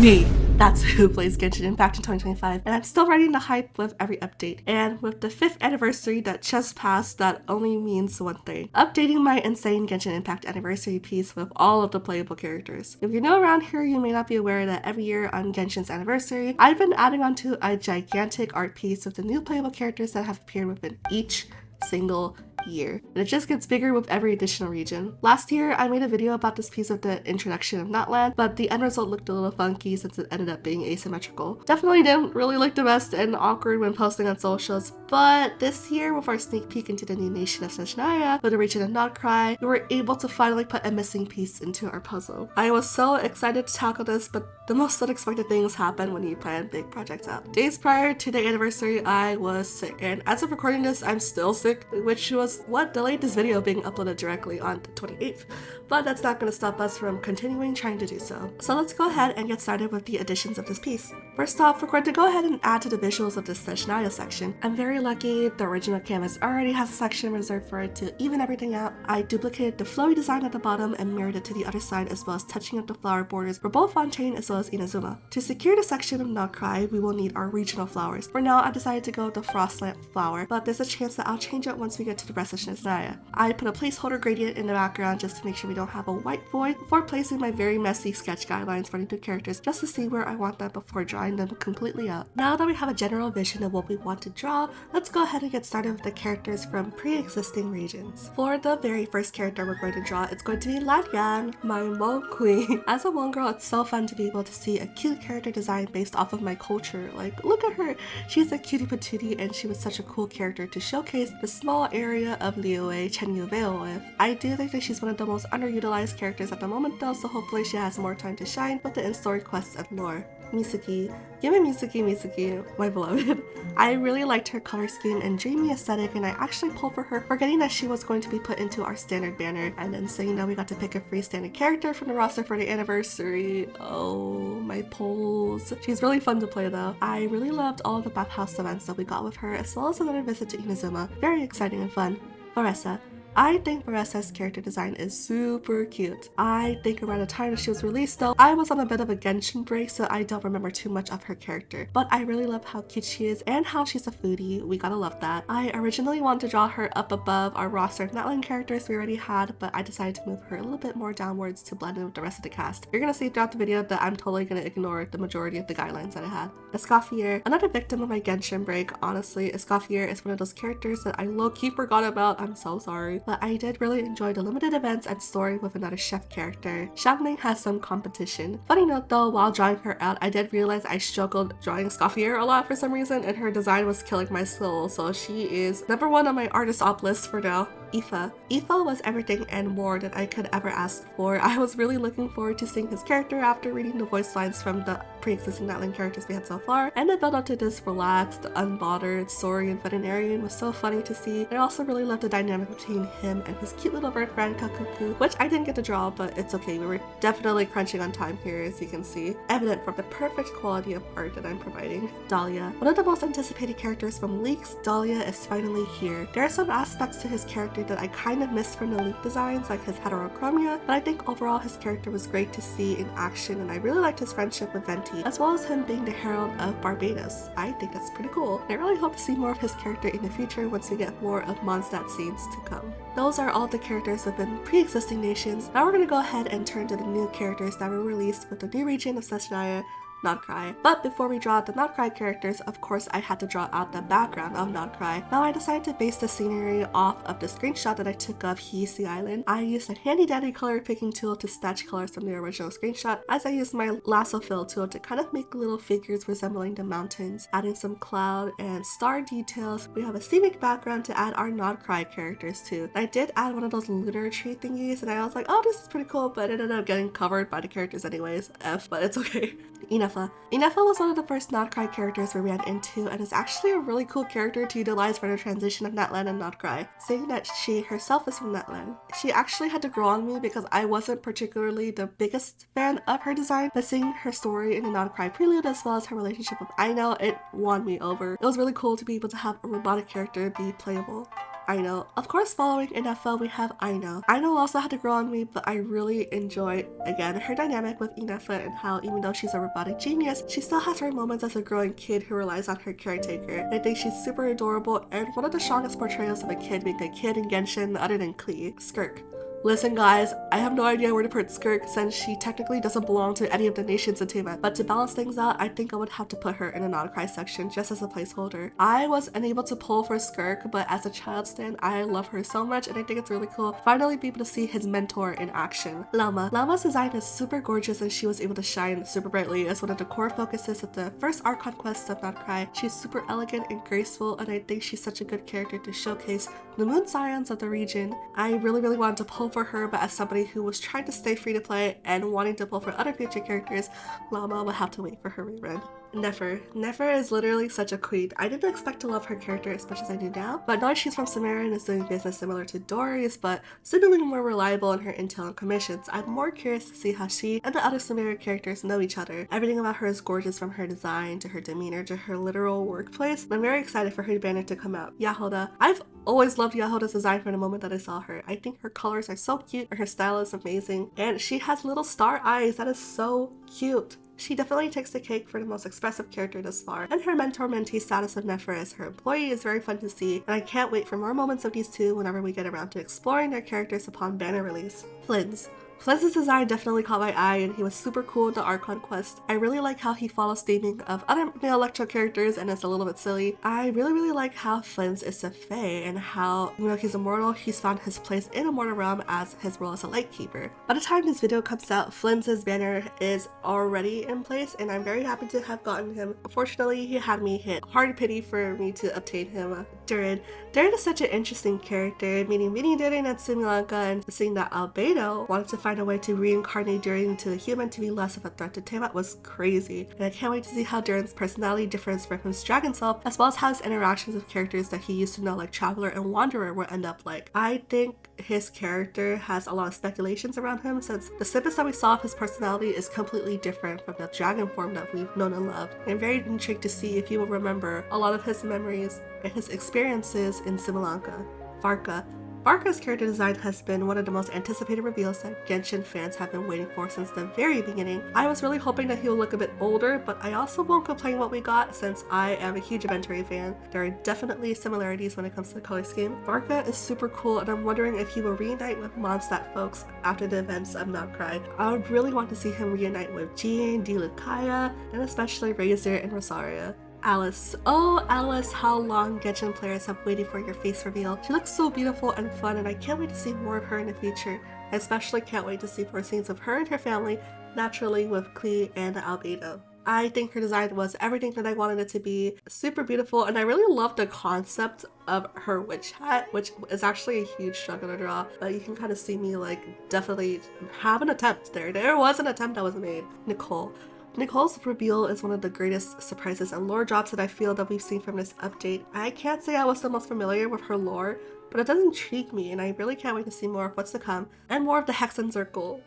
Me. That's who plays Genshin Impact in 2025, and I'm still riding the hype with every update. And with the 5th anniversary that just passed, that only means one thing: updating my insane Genshin Impact anniversary piece with all of the playable characters. If you're new around here, you may not be aware that every year on Genshin's anniversary, I've been adding onto a gigantic art piece with the new playable characters that have appeared within each single year, and it just gets bigger with every additional region. Last year, I made a video about this piece of the introduction of Notland, but the end result looked a little funky since it ended up being asymmetrical. Definitely didn't really look the best and awkward when posting on socials, but this year, with our sneak peek into the new nation of Snezhnaya with the region of Notcry, we were able to finally put a missing piece into our puzzle. I was so excited to tackle this, but the most unexpected things happen when you plan big projects out. Days prior to the anniversary, I was sick, and as of recording this, I'm still sick, which was what delayed this video being uploaded directly on the 28th, but that's not going to stop us from continuing trying to do so. So let's go ahead and get started with the additions of this piece. First off, we're going to go ahead and add to the visuals of this Snezhnaya section. I'm very lucky the original canvas already has a section reserved for it to even everything out. I duplicated the flowy design at the bottom and mirrored it to the other side, as well as touching up the flower borders for both Fontaine as well as Inazuma. To secure the section of Notcry, we will need our regional flowers. For now, I decided to go with the Frostlamp flower, but there's a chance that I'll change it once we get to the rest of Snezhnaya. I put a placeholder gradient in the background just to make sure we don't have a white void before placing my very messy sketch guidelines for the two characters, just to see where I want them before drawing them completely out. Now that we have a general vision of what we want to draw, let's go ahead and get started with the characters from pre-existing regions. For the very first character we're going to draw, it's going to be Ladian, my Mo Queen. As a Mon girl, it's so fun to be able to see a cute character design based off of my culture. Like, look at her! She's a cutie patootie, and she was such a cool character to showcase the small area of Liyue Chen Yu Vale with. I do think that she's one of the most underutilized characters at the moment though, so hopefully she has more time to shine with the in-story quests and lore. Mitsuki. Give me Mitsuki, my beloved. I really liked her color scheme and dreamy aesthetic, and I actually pulled for her, forgetting that she was going to be put into our standard banner, and then saying that we got to pick a freestanding character from the roster for the anniversary. Oh, my polls. She's really fun to play though. I really loved all of the bathhouse events that we got with her, as well as another visit to Inazuma. Very exciting and fun. Varessa. I think Varessa's character design is super cute. I think around the time that she was released though, I was on a bit of a Genshin break, so I don't remember too much of her character. But I really love how cute she is and how she's a foodie. We gotta love that. I originally wanted to draw her up above our roster of Notland characters we already had, but I decided to move her a little bit more downwards to blend in with the rest of the cast. You're gonna see throughout the video that I'm totally gonna ignore the majority of the guidelines that I had. Escoffier, another victim of my Genshin break. Honestly, Escoffier is one of those characters that I low-key forgot about. I'm so sorry. But I did really enjoy the limited events and story with another chef character. Xiangling has some competition. Funny note though, while drawing her out, I did realize I struggled drawing Escoffier a lot for some reason, and her design was killing my soul, so she is number one on my artist op list for now. Aoife. Aoife was everything and more that I could ever ask for. I was really looking forward to seeing his character after reading the voice lines from the pre-existing Notland characters we had so far, and the build up to this relaxed, unbothered Saurian veterinarian was so funny to see. I also really loved the dynamic between him and his cute little bird friend Kakuku, which I didn't get to draw, but it's okay. We were definitely crunching on time here, as you can see, evident from the perfect quality of art that I'm providing. Dahlia. One of the most anticipated characters from leaks, Dahlia is finally here. There are some aspects to his character that I kind of missed from the leak designs, like his heterochromia, but I think overall his character was great to see in action, and I really liked his friendship with Venti, as well as him being the herald of Barbados. I think that's pretty cool. I really hope to see more of his character in the future once we get more of Mondstadt scenes to come. Those are all the characters within pre-existing nations. Now we're going to go ahead and turn to the new characters that were released with the new region of Snezhnaya, Notcry. But before we draw out the Notcry characters, of course I had to draw out the background of Notcry. Now I decided to base the scenery off of the screenshot that I took of Hiisi Island. I used a handy dandy color picking tool to snatch colors from the original screenshot, as I used my lasso fill tool to kind of make little figures resembling the mountains, adding some cloud and star details. We have a scenic background to add our Notcry characters to. I did add one of those lunar tree thingies, and I was like, oh, this is pretty cool, but it ended up getting covered by the characters anyways. But it's okay. Inefa. Inefa was one of the first Notcry characters we ran into, and is actually a really cool character to utilize for the transition of Notland and Notcry, seeing that she herself is from Notland. She actually had to grow on me because I wasn't particularly the biggest fan of her design, but seeing her story in the Notcry prelude as well as her relationship with Aino, it won me over. It was really cool to be able to have a robotic character be playable. Aino. Of course, following in FL, we have Aino. Aino also had to grow on me, but I really enjoy, again, her dynamic with Inefa and how even though she's a robotic genius, she still has her moments as a growing kid who relies on her caretaker. And I think she's super adorable and one of the strongest portrayals of a kid being a kid in Genshin other than Klee. Skirk. Listen guys, I have no idea where to put Skirk since she technically doesn't belong to any of the nations in Teyvat, but to balance things out, I think I would have to put her in the non-cry section just as a placeholder. I was unable to pull for Skirk, but as a child stan, I love her so much and I think it's really cool finally be able to see his mentor in action. Llama. Llama's design is super gorgeous and she was able to shine super brightly as one of the core focuses of the first arc conquest of non-cry. She's super elegant and graceful and I think she's such a good character to showcase the moon scions of the region. I really wanted to pull for her, but as somebody who was trying to stay free to play and wanting to pull for other future characters, Llama would have to wait for her rerun. Nefer. Nefer is literally such a queen. I didn't expect to love her character as much as I do now, but knowing she's from Samara and is doing business similar to Dory's, but seemingly more reliable in her intel and commissions, I'm more curious to see how she and the other Samara characters know each other. Everything about her is gorgeous from her design to her demeanor to her literal workplace, and I'm very excited for her banner to come out. Yahoda. I've always loved Yahoda's design from the moment that I saw her. I think her colors are so cute and her style is amazing, and she has little star eyes that is so cute. She definitely takes the cake for the most expressive character thus far, and her mentor-mentee status with Nefer as her employee is very fun to see, and I can't wait for more moments of these two whenever we get around to exploring their characters upon banner release. Flynn's. Flynn's design definitely caught my eye and he was super cool in the Arc Conquest. I really like how he follows theming of other male Electro characters and it's a little bit silly. I really like how Flynn's is a fae and how, even though he's immortal, he's found his place in Immortal Realm as his role as a Lightkeeper. By the time this video comes out, Flynn's banner is already in place and I'm very happy to have gotten him. Unfortunately, he had me hit hard pity for me to obtain him. Durin. Durin is such an interesting character, meeting Durin at Sri Lanka and seeing that Albedo wanted to find a way to reincarnate Durin into a human to be less of a threat to Teyvat was crazy. And I can't wait to see how Durin's personality differs from his dragon self, as well as how his interactions with characters that he used to know like Traveler and Wanderer will end up like. I think his character has a lot of speculations around him since the snippets that we saw of his personality is completely different from the dragon form that we've known and loved. I'm very intrigued to see if he will remember a lot of his memories and his experiences in Sri Lanka. Varka. Varka's character design has been one of the most anticipated reveals that Genshin fans have been waiting for since the very beginning. I was really hoping that he will look a bit older, but I also won't complain what we got since I am a huge Aventuri fan. There are definitely similarities when it comes to the color scheme. Varka is super cool and I'm wondering if he will reunite with Mondstadt folks after the events of non-cry. I would really want to see him reunite with Jean, Dilukaya, and especially Razor and Rosaria. Alice. Oh, Alice, how long Genshin players have waited for your face reveal. She looks so beautiful and fun and I can't wait to see more of her in the future. I especially can't wait to see more scenes of her and her family, naturally with Klee and Albedo. I think her design was everything that I wanted it to be. Super beautiful and I really love the concept of her witch hat, which is actually a huge struggle to draw, but you can kind of see me like definitely have an attempt there. There was an attempt that was made. Nicole. Nicole's reveal is one of the greatest surprises and lore drops that I feel that we've seen from this update. I can't say I was the most familiar with her lore, but it does intrigue me and I really can't wait to see more of what's to come and more of the Hexen Circle.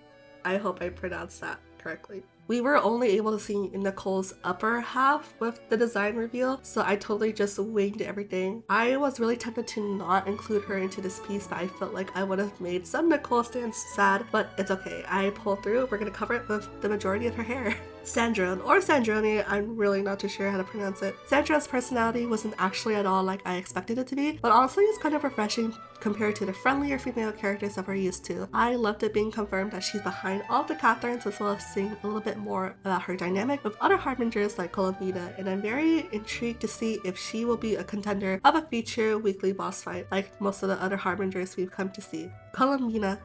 I hope I pronounced that correctly. We were only able to see Nicole's upper half with the design reveal, so I totally just winged everything. I was really tempted to not include her into this piece, but I felt like I would have made some Nicole stands sad, but it's okay. I pulled through. We're gonna cover it with the majority of her hair. Sandrone, or Sandrone, I'm really not too sure how to pronounce it. Sandrone's personality wasn't actually at all like I expected it to be, but honestly it's kind of refreshing compared to the friendlier female characters that we're used to. I loved it being confirmed that she's behind all of the Catherines, as well as seeing a little bit more about her dynamic with other Harbingers like Columbina, and I'm very intrigued to see if she will be a contender of a future weekly boss fight like most of the other Harbingers we've come to see. Columbina.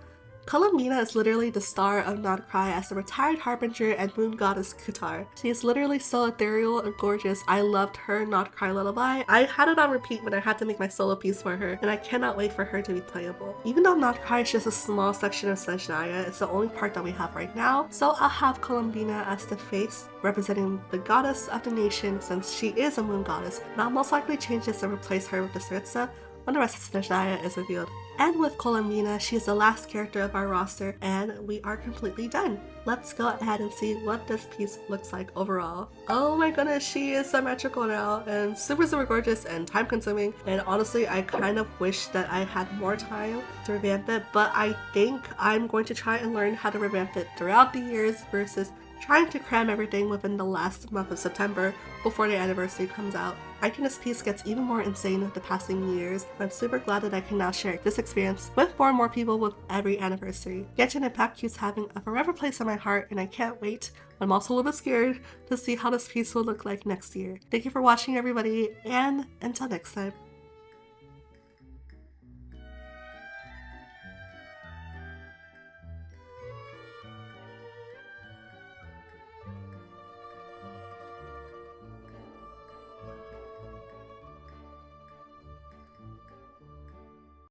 Columbina is literally the star of non-cry as the retired harbinger and moon goddess Kutar. She is literally so ethereal and gorgeous. I loved her non-cry lullaby. I had it on repeat when I had to make my solo piece for her, and I cannot wait for her to be playable. Even though non-cry is just a small section of Snezhnaya, it's the only part that we have right now, so I'll have Columbina as the face representing the goddess of the nation since she is a moon goddess, and I'll most likely change this and replace her with the Saritsa, when the rest of Snezhnaya is revealed. And with Columbina, she is the last character of our roster, and we are completely done. Let's go ahead and see what this piece looks like overall. Oh my goodness, she is symmetrical now, and super gorgeous and time consuming, and honestly I kind of wish that I had more time to revamp it, but I think I'm going to try and learn how to revamp it throughout the years versus trying to cram everything within the last month of September before the anniversary comes out. I think this piece gets even more insane with the passing years, but I'm super glad that I can now share this experience with more and more people with every anniversary. Genshin Impact keeps having a forever place in my heart, and I can't wait. I'm also a little bit scared to see how this piece will look like next year. Thank you for watching, everybody, and until next time.